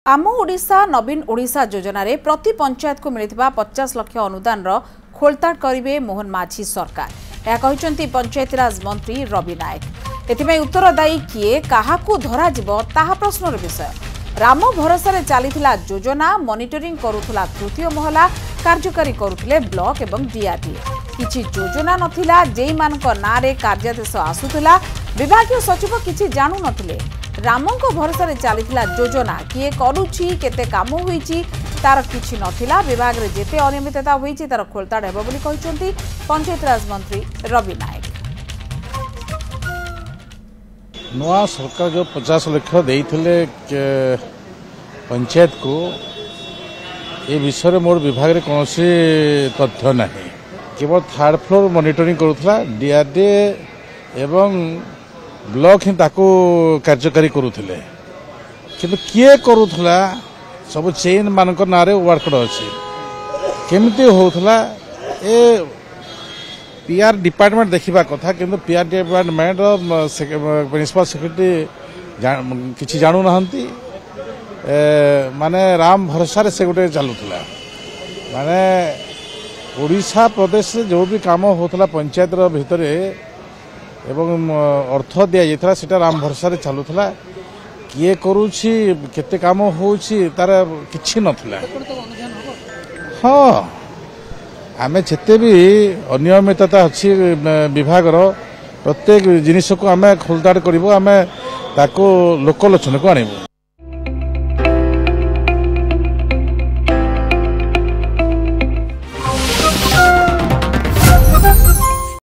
आम ओडिशा नवीन ओडिशा योजना रे प्रति पंचायत को मिलिथिबा 50 लाख अनुदान रो खोलताड़ करिवे मोहन माझी सरकार। यह कहते पंचायतीराज मंत्री रवि नायक। एथिमे उत्तरदायी किए काहाकू धरा जिवो ताहा प्रश्नर विषय। राम भरोसा रे चलीथिला योजना मॉनिटरिंग करुथुला तृतीय महला, कार्यकारी करुथिले ब्लॉक एवं डीआरडीए। किछि योजना नथिला जेई मानक नारे कार्यादेश आसुथिला, विभागीय सचिव किछि जानु नथिले। रामंको भरोसा रे चलीथिला योजना किए करूछि केते काम होईछि तार किछि नथिला। विभाग रे जेते अनियमितता होईछि तार खोलताड़ हेबो बोली कहिसंती पंचायतीराज मंत्री रवि नायक। नवा सरकार जो 50 लाख देइथिले पंचायत को ए विषय मोर विभाग रे कोनोसी तथ्य नाही। केवल थर्ड फ्लोर मॉनिटरिंग करूथला डीआरडीए एवं ब्लॉक ही ताको कार्यकारी करूथिले, किंतु किए करूथला सब चेन मानक नारे वर्कड अछि। केमती होथला ए पीआर डिपार्टमेंट देखिबा कथा, किंतु पीआर डिपार्टमेंट प्रिंसिपल सेक्रेटरी किछि जानू नहंती। माने राम भरोसा रे से गोटे चलुथला। माने ओडिशा प्रदेश जो भी काम होथला पंचायत रो भितरे एवं अर्थ दिया जाइथला सेटा राम भरोसा रे चलुथला। किए करूछि केते काम होउछि तार किछि नथिला। हाँ, आमे जेते भी अनियमितता अछि विभाग रो प्रत्येक जिनिस को आमे खोलताड़ करिवो, आमे ताको लोकलोचन को आनिबो।